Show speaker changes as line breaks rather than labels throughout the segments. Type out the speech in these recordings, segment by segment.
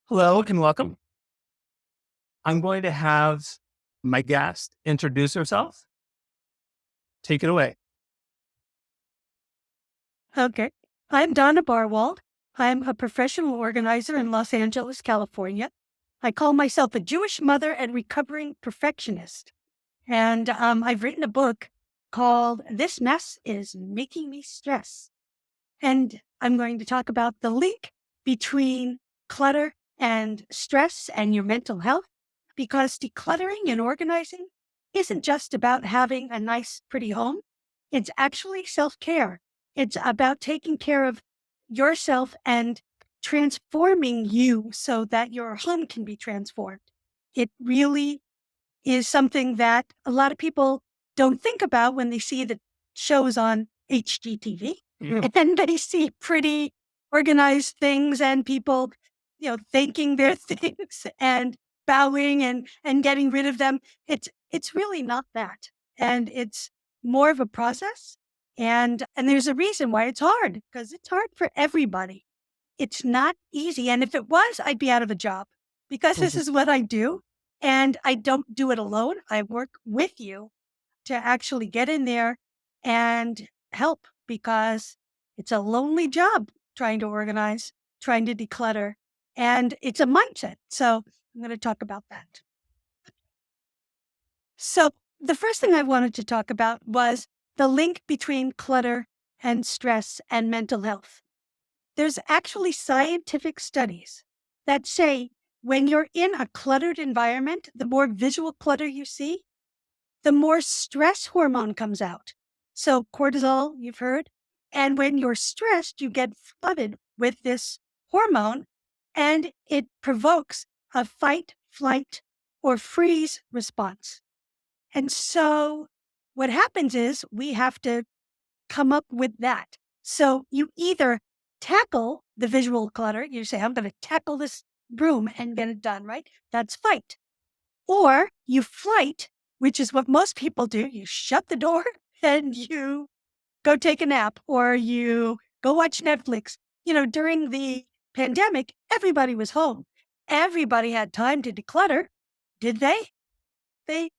Hello and welcome. I'm going to have my guest introduce herself. Take it away.
Okay. I'm Donna Barwald. I'm a professional organizer in Los Angeles, California. I call myself a Jewish mother and recovering perfectionist. And I've written a book called This Mess is Making Me Stress. And I'm going to talk about the link between clutter and stress and your mental health, because decluttering and organizing isn't just about having a nice, pretty home. It's actually self-care. It's about taking care of yourself and transforming you so that your home can be transformed. It really is something that a lot of people don't think about when they see the shows on HGTV. And they see pretty organized things and people, thanking their things and bowing and getting rid of them. It's really not that. And it's more of a process. And there's a reason why it's hard, because it's hard for everybody. It's not easy. And if it was, I'd be out of a job, because this is what I do. And I don't do it alone. I work with you to actually get in there and help, because it's a lonely job trying to organize, trying to declutter, and it's a mindset. So I'm going to talk about that. So the first thing I wanted to talk about was the link between clutter and stress and mental health. There's actually scientific studies that say when you're in a cluttered environment, the more visual clutter you see, the more stress hormone comes out. So cortisol, you've heard. And when you're stressed, you get flooded with this hormone, and it provokes a fight, flight, or freeze response. And so what happens is we have to come up with that. So you either tackle the visual clutter, you say, I'm going to tackle this broom and get it done, right? That's fight. Or you flight, which is what most people do. You shut the door and you go take a nap, or you go watch Netflix. During the pandemic, everybody was home. Everybody had time to declutter. Did they? They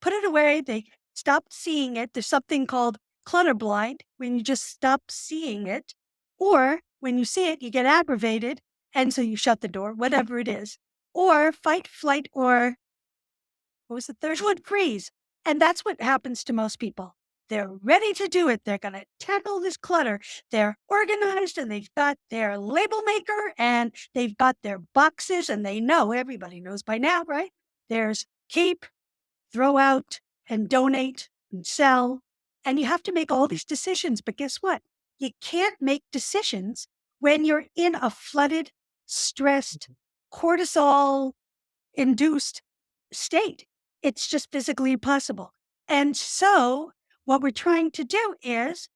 put it away. They stopped seeing it. There's something called clutter blind, when you just stop seeing it. Or when you see it, you get aggravated, and so you shut the door, whatever it is. Or fight, flight, or what was the third one? Freeze. And that's what happens to most people. They're ready to do it. They're going to tackle this clutter. They're organized, and they've got their label maker, and they've got their boxes, and they know, everybody knows by now, right? There's keep, throw out, and donate, and sell. And you have to make all these decisions. But guess what? You can't make decisions when you're in a flooded, stressed, cortisol induced state. It's just physically impossible. And so what we're trying to do is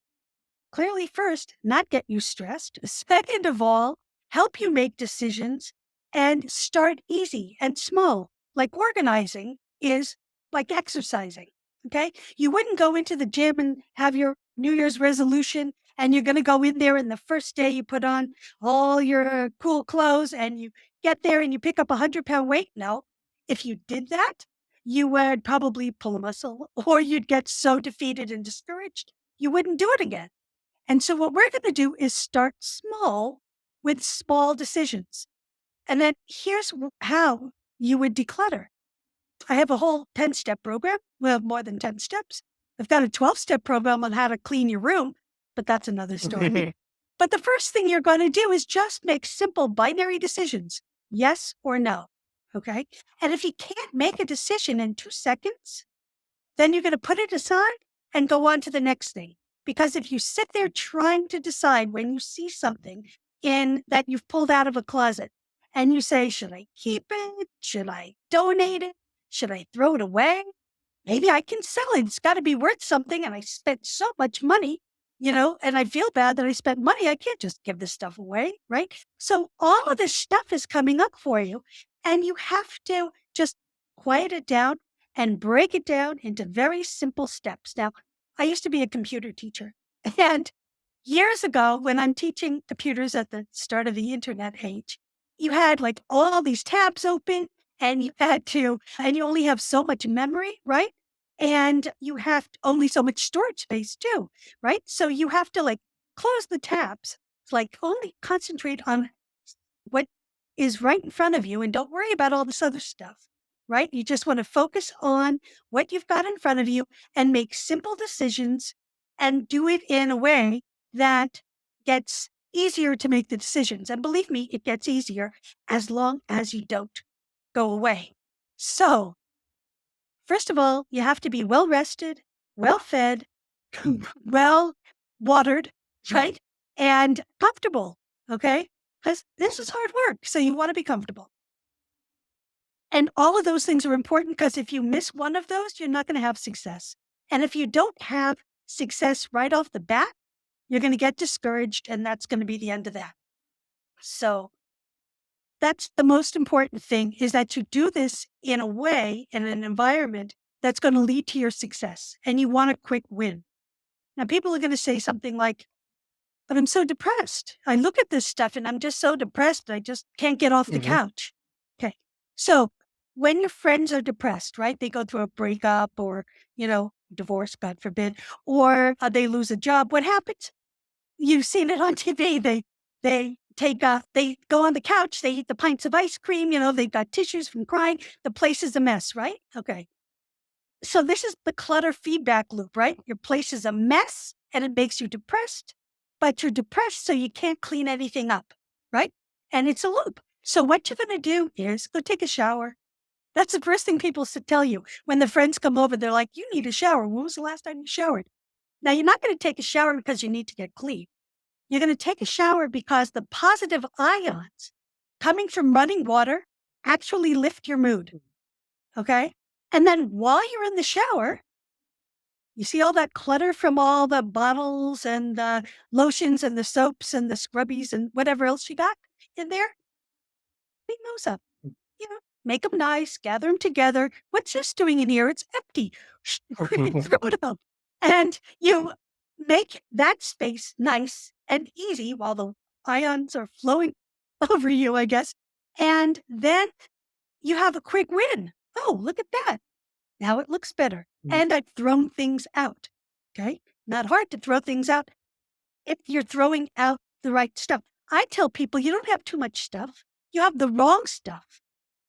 clearly, first, not get you stressed. Second of all, help you make decisions and start easy and small. Like organizing is like exercising. Okay. You wouldn't go into the gym and have your New Year's resolution, and you're going to go in there, and the first day you put on all your cool clothes and you get there and you pick up 100-pound weight. No, if you did that, you would probably pull a muscle, or you'd get so defeated and discouraged, you wouldn't do it again. And so what we're going to do is start small with small decisions. And then here's how you would declutter. I have a whole 10-step program. We have more than 10 steps. I've got a 12-step program on how to clean your room, but that's another story. But the first thing you're going to do is just make simple binary decisions, yes or no. Okay. And if you can't make a decision in 2 seconds, then you're going to put it aside and go on to the next thing. Because if you sit there trying to decide when you see something in that you've pulled out of a closet, and you say, should I keep it? Should I donate it? Should I throw it away? Maybe I can sell it. It's got to be worth something. And I spent so much money, and I feel bad that I spent money. I can't just give this stuff away, right? So all of this stuff is coming up for you, and you have to just quiet it down and break it down into very simple steps. Now, I used to be a computer teacher, and years ago, when I'm teaching computers at the start of the internet age, you had like all these tabs open and you only have so much memory, right? And you have only so much storage space too, right? So you have to like close the tabs, like only concentrate on what is right in front of you and don't worry about all this other stuff, right? You just want to focus on what you've got in front of you and make simple decisions and do it in a way that gets easier to make the decisions. And believe me, it gets easier as long as you don't go away. So, first of all, you have to be well rested, well fed, well watered, right? And comfortable. Okay. Because this is hard work. So you want to be comfortable. And all of those things are important because if you miss one of those, you're not going to have success. And if you don't have success right off the bat, you're going to get discouraged and that's going to be the end of that. So that's the most important thing is that you do this in a way, in an environment that's going to lead to your success and you want a quick win. Now, people are going to say something like, but I'm so depressed. I look at this stuff and I'm just so depressed. I just can't get off the couch. Okay. So when your friends are depressed, right? They go through a breakup or, divorce, God forbid, or they lose a job. What happens? You've seen it on TV. They go on the couch. They eat the pints of ice cream. They've got tissues from crying. The place is a mess, right? Okay. So this is the clutter feedback loop, right? Your place is a mess and it makes you depressed, but you're depressed so you can't clean anything up, right? And it's a loop. So what you're going to do is go take a shower. That's the first thing people tell you. When the friends come over, they're like, you need a shower. When was the last time you showered? Now, you're not going to take a shower because you need to get clean. You're going to take a shower because the positive ions coming from running water actually lift your mood. Okay. And then while you're in the shower, you see all that clutter from all the bottles and the lotions and the soaps and the scrubbies and whatever else you got in there? Clean those up. Make them nice, gather them together. What's this doing in here? It's empty. Throw it out. And you make that space nice and easy while the ions are flowing over you, I guess. And then you have a quick win. Oh, look at that. Now it looks better. And I've thrown things out. Okay. Not hard to throw things out if you're throwing out the right stuff. I tell people you don't have too much stuff. You have the wrong stuff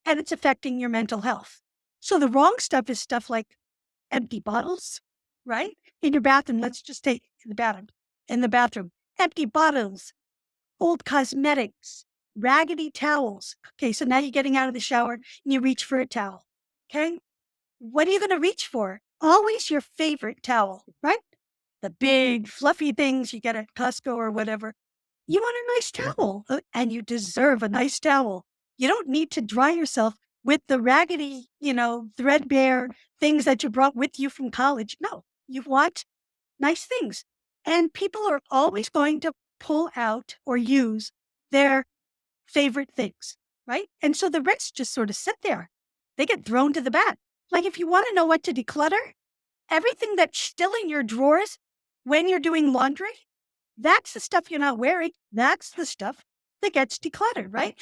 and it's affecting your mental health. So the wrong stuff is stuff like empty bottles, right? In your bathroom. Let's just take the bathroom. In the bathroom, empty bottles, old cosmetics, raggedy towels. Okay. So now you're getting out of the shower and you reach for a towel. Okay. What are you going to reach for? Always your favorite towel, right? The big fluffy things you get at Costco or whatever. You want a nice towel and you deserve a nice towel. You don't need to dry yourself with the raggedy, threadbare things that you brought with you from college. No, you want nice things. And people are always going to pull out or use their favorite things, right? And so the rest just sort of sit there. They get thrown to the back. Like if you want to know what to declutter, everything that's still in your drawers when you're doing laundry, that's the stuff you're not wearing. That's the stuff that gets decluttered, right?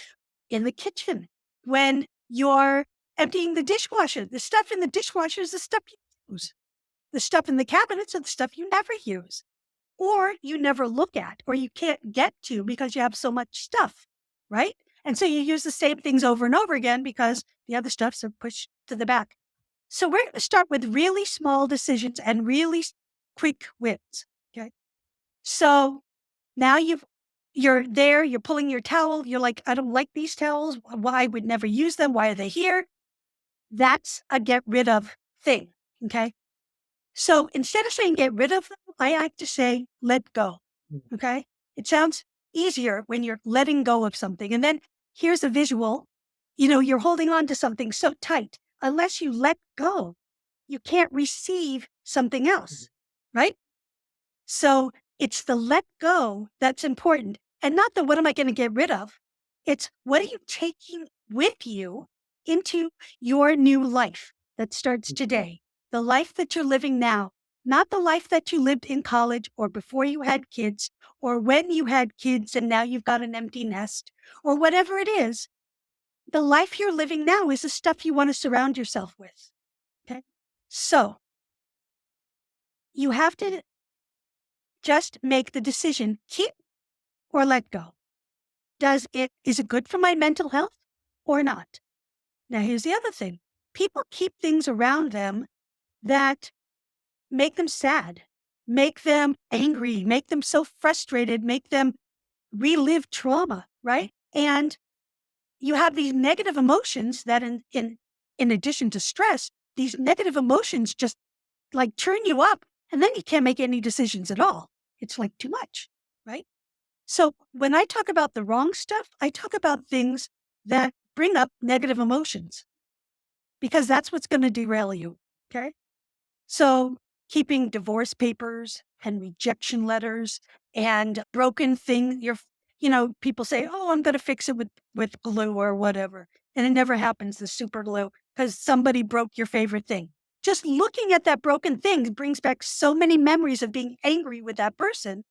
In the kitchen, when you're emptying the dishwasher, the stuff in the dishwasher is the stuff you use. The stuff in the cabinets are the stuff you never use, or you never look at, or you can't get to because you have so much stuff, right? And so you use the same things over and over again because the other stuffs are pushed to the back. So we're going to start with really small decisions and really quick wins. Okay. So now you're there, you're pulling your towel. You're like, I don't like these towels. Why I would never use them? Why are they here? That's a get rid of thing. Okay. So instead of saying get rid of them, I like to say let go. Okay. It sounds easier when you're letting go of something. And then here's a visual. You're holding on to something so tight. Unless you let go, you can't receive something else, right? So it's the let go that's important. And not the what am I going to get rid of? It's what are you taking with you into your new life that starts today? The life that you're living now. not the life that you lived in college or before you had kids or when you had kids and now you've got an empty nest or whatever it is. The life you're living now is the stuff you want to surround yourself with. Okay. So you have to just make the decision, keep or let go. Is it good for my mental health or not? Now, here's the other thing. People keep things around them that make them sad, make them angry, make them so frustrated, make them relive trauma, right? And you have these negative emotions that in addition to stress, these negative emotions just like turn you up and then you can't make any decisions at all. It's like too much, right? So when I talk about the wrong stuff, I talk about things that bring up negative emotions because that's what's going to derail you. Okay. So keeping divorce papers and rejection letters and broken thing, people say, oh, I'm going to fix it with glue or whatever. And it never happens, the super glue, because somebody broke your favorite thing. Just looking at that broken thing brings back so many memories of being angry with that person.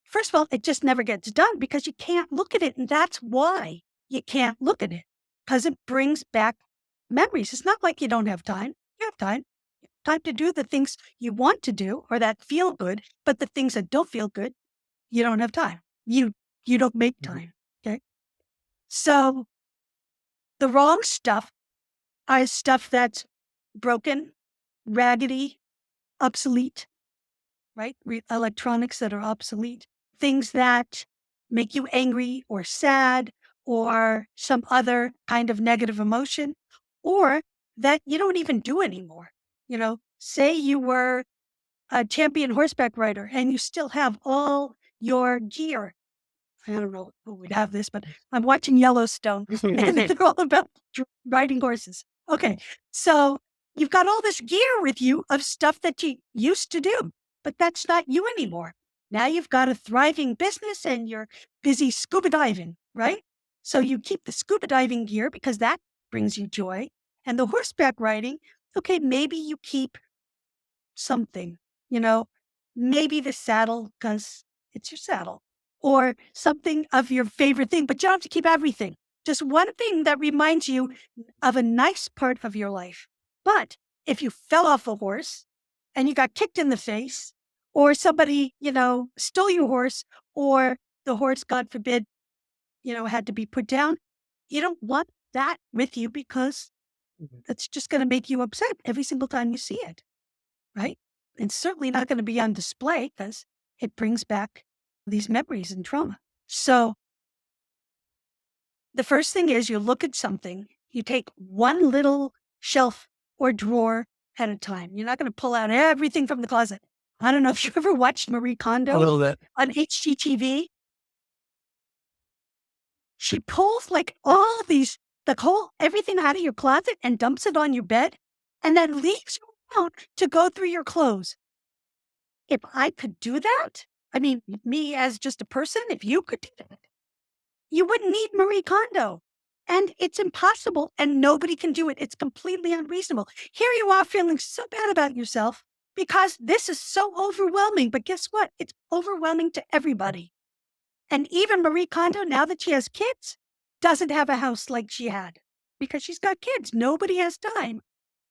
First of all, it just never gets done because you can't look at it. And that's why you can't look at it, because it brings back memories. It's not like you don't have time. You have time. You have time to do the things you want to do or that feel good, but the things that don't feel good, you don't have time. You don't make time. Okay. So the wrong stuff is stuff that's broken, raggedy, obsolete, right? Electronics that are obsolete, things that make you angry or sad or some other kind of negative emotion, or that you don't even do anymore. Say you were a champion horseback rider and you still have all your gear. I don't know who would have this, but I'm watching Yellowstone and they're all about riding horses. Okay. So you've got all this gear with you of stuff that you used to do, but that's not you anymore. Now you've got a thriving business and you're busy scuba diving, right? So you keep the scuba diving gear because that brings you joy. And the horseback riding, okay, maybe you keep something, you know, maybe the saddle because it's your saddle or something of your favorite thing, but you don't have to keep everything. Just one thing that reminds you of a nice part of your life. But if you fell off a horse and you got kicked in the face or somebody, stole your horse or the horse, God forbid, had to be put down, you don't want that with you because it's just going to make you upset every single time you see it. Right? It's certainly not going to be on display because it brings back these memories and trauma. So the first thing is you look at something, you take one little shelf or drawer at a time. You're not going to pull out everything from the closet. I don't know if you ever watched Marie
A
Kondo
little bit.
on HGTV. She pulls like all these, everything out of your closet and dumps it on your bed and then leaves you alone to go through your clothes. If I could do that, I mean, me as just a person, if you could do that, you wouldn't need Marie Kondo. And it's impossible and nobody can do it. It's completely unreasonable. Here you are feeling so bad about yourself because this is so overwhelming. But guess what? It's overwhelming to everybody. And even Marie Kondo, now that she has kids, doesn't have a house like she had because she's got kids. Nobody has time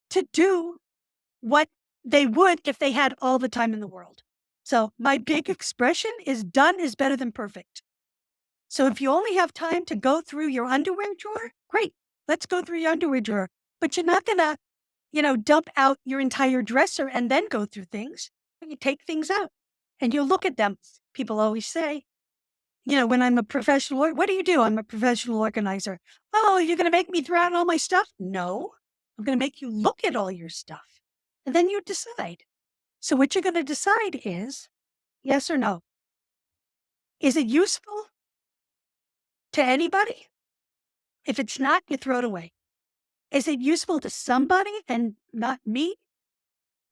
to do what they would if they had all the time in the world. So my big expression is done is better than perfect. So if you only have time to go through your underwear drawer, great. Let's go through your underwear drawer. But you're not going to, dump out your entire dresser and then go through things. You take things out and you look at them. People always say, when I'm a professional, what do you do? I'm a professional organizer. Oh, you're going to make me throw out all my stuff? No, I'm going to make you look at all your stuff. And then you decide. So what you're going to decide is yes or no. Is it useful to anybody? If it's not, you throw it away. Is it useful to somebody and not me?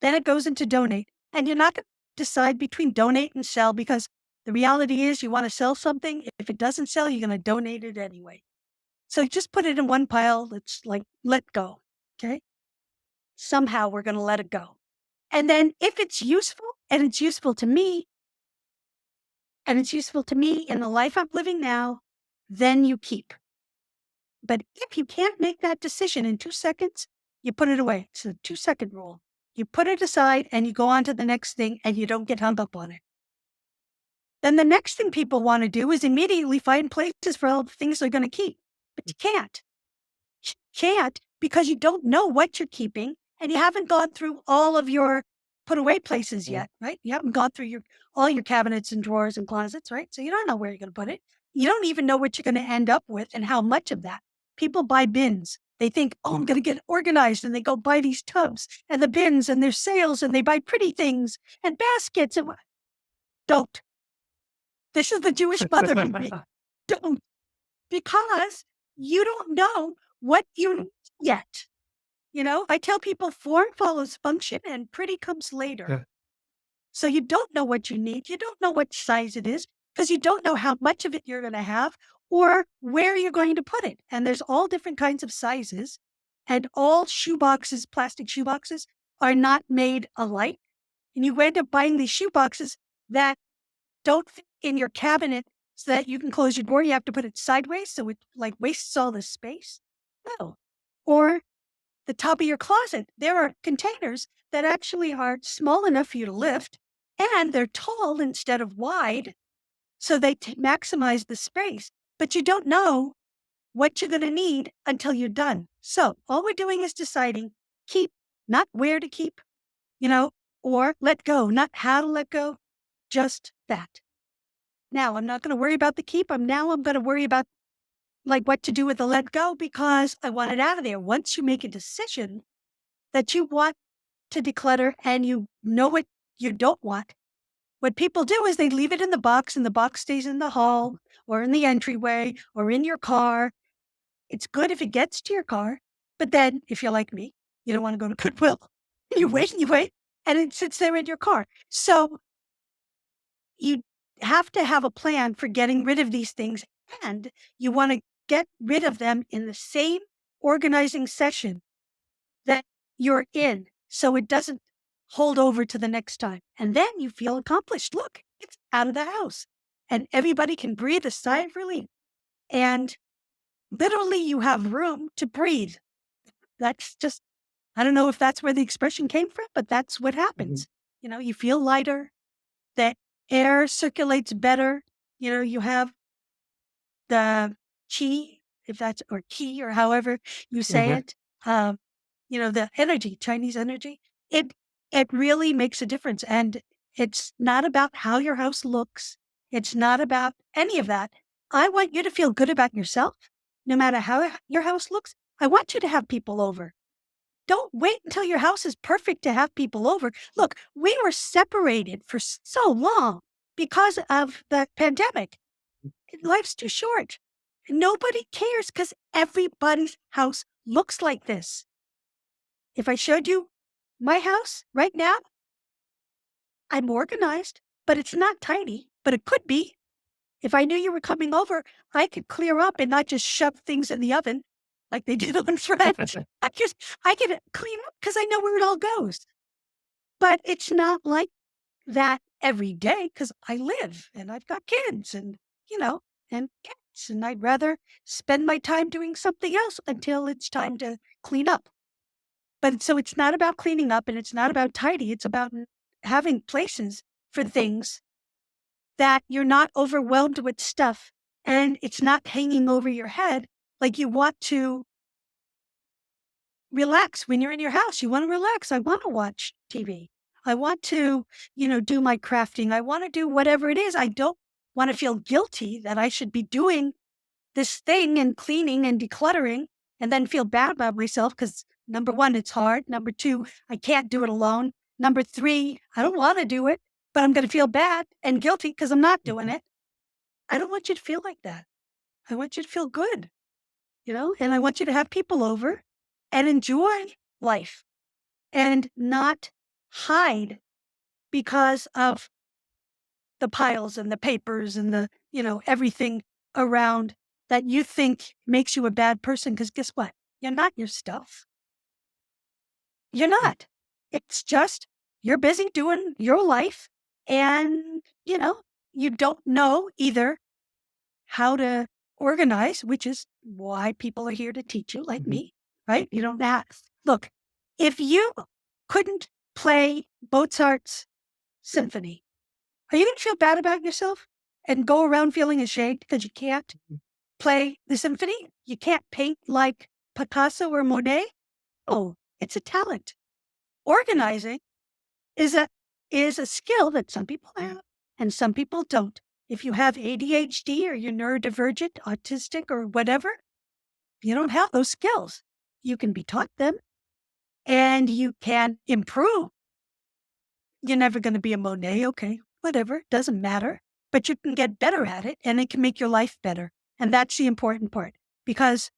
Then it goes into donate. And you're not going to decide between donate and sell because the reality is you want to sell something. If it doesn't sell, you're going to donate it anyway. So just put it in one pile. It's like, let go. Okay. Somehow we're going to let it go. And then if it's useful and it's useful to me and it's useful to me in the life I'm living now, then you keep. But if you can't make that decision in 2 seconds, you put it away. It's a 2-second rule. You put it aside and you go on to the next thing and you don't get hung up on it. Then the next thing people want to do is immediately find places for all the things they're going to keep. But you can't. You can't because you don't know what you're keeping and you haven't gone through all of your put away places yet, right? You haven't gone through all your cabinets and drawers and closets, right? So you don't know where you're going to put it. You don't even know what you're going to end up with and how much of that. People buy bins. They think, oh, I'm going to get organized. And they go buy these tubs and the bins and there's sales and they buy pretty things and baskets. And don't. This is the Jewish mother in me. Don't. Because you don't know what you need yet. I tell people form follows function and pretty comes later.
Yeah.
So you don't know what you need. You don't know what size it is because you don't know how much of it you're going to have or where you're going to put it. And there's all different kinds of sizes and all shoeboxes, plastic shoeboxes are not made alike. And you end up buying these shoeboxes that don't fit in your cabinet so that you can close your door. You have to put it sideways so it wastes all the space. No. Or the top of your closet. There are containers that actually are small enough for you to lift and they're tall instead of wide. So they maximize the space, but you don't know what you're going to need until you're done. So all we're doing is deciding keep, not where to keep, or let go, not how to let go, just that. Now I'm not going to worry about the keep. I'm going to worry about what to do with the let go because I want it out of there. Once you make a decision that you want to declutter and you know what you don't want, what people do is they leave it in the box and the box stays in the hall or in the entryway or in your car. It's good if it gets to your car, but then if you're like me, you don't want to go to Goodwill. You wait and you wait and it sits there in your car. So you have to have a plan for getting rid of these things and you want to get rid of them in the same organizing session that you're in so it doesn't hold over to the next time. And then you feel accomplished. Look, it's out of the house and everybody can breathe a sigh of relief. And literally you have room to breathe. That's just, I don't know if that's where the expression came from, but that's what happens. You feel lighter, the air circulates better. You have the chi, or ki, or however you say it. The energy, Chinese energy, it really makes a difference. And it's not about how your house looks. It's not about any of that. I want you to feel good about yourself, no matter how your house looks. I want you to have people over. Don't wait until your house is perfect to have people over. Look, we were separated for so long because of the pandemic. Life's too short. Nobody cares because everybody's house looks like this. If I showed you my house right now, I'm organized, but it's not tidy, but it could be. If I knew you were coming over, I could clear up and not just shove things in the oven like they did on Friends. I could clean up because I know where it all goes. But it's not like that every day because I live and I've got kids and cats, and I'd rather spend my time doing something else until it's time to clean up. But so it's not about cleaning up and it's not about tidy. It's about having places for things that you're not overwhelmed with stuff and it's not hanging over your head. Like you want to relax when you're in your house. You want to relax. I want to watch TV. I want to, do my crafting. I want to do whatever it is. I don't want to feel guilty that I should be doing this thing and cleaning and decluttering and then feel bad about myself because number one, it's hard. Number two, I can't do it alone. Number three, I don't want to do it, but I'm going to feel bad and guilty because I'm not doing it. I don't want you to feel like that. I want you to feel good, and I want you to have people over and enjoy life and not hide because of the piles and the papers and the, everything around that you think makes you a bad person. Because guess what? You're not your stuff. You're not. It's just you're busy doing your life and, you don't know either how to organize, which is why people are here to teach you, like me, right? You don't have, look, if you couldn't play Mozart's symphony, are you going to feel bad about yourself and go around feeling ashamed because you can't play the symphony? You can't paint like Picasso or Monet? Oh, it's a talent. Organizing is a skill that some people have and some people don't. If you have ADHD or you're neurodivergent, autistic, or whatever, you don't have those skills. You can be taught them and you can improve. You're never going to be a Monet, okay, whatever, doesn't matter. But you can get better at it and it can make your life better. And that's the important part. Because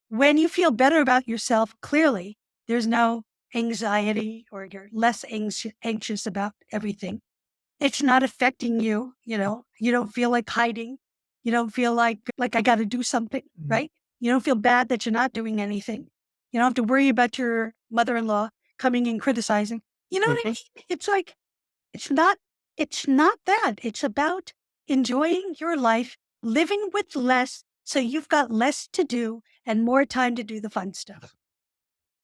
when you feel better about yourself, clearly, there's no anxiety or you're less anxious about everything. It's not affecting you, you don't feel like hiding. You don't feel like I got to do something, right? You don't feel bad that you're not doing anything. You don't have to worry about your mother-in-law coming and criticizing. You know what I mean? It's like, it's not that. It's about enjoying your life, living with less so you've got less to do and more time to do the fun stuff.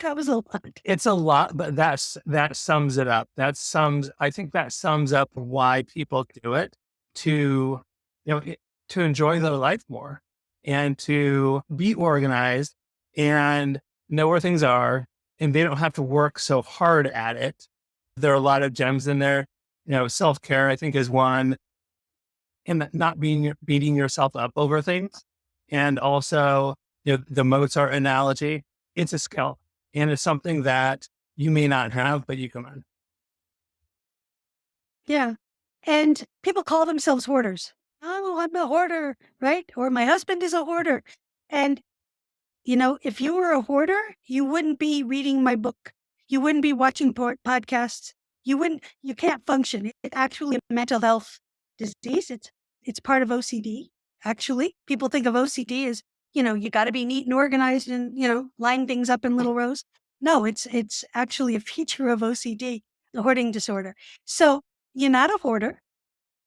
That was a lot.
It's a lot, but that sums it up. I think that sums up why people do it to, to enjoy their life more and to be organized and know where things are, and they don't have to work so hard at it. There are a lot of gems in there. Self-care, I think, is one, and not beating yourself up over things. And also, the Mozart analogy, it's a skill. And it's something that you may not have, but you can learn.
Yeah. And people call themselves hoarders. Oh, I'm a hoarder, right? Or my husband is a hoarder. And, if you were a hoarder, you wouldn't be reading my book. You wouldn't be watching podcasts. You can't function. It's actually a mental health disease. It's part of OCD. Actually, people think of OCD as, you got to be neat and organized and, line things up in little rows. No, it's actually a feature of OCD, the hoarding disorder. So you're not a hoarder.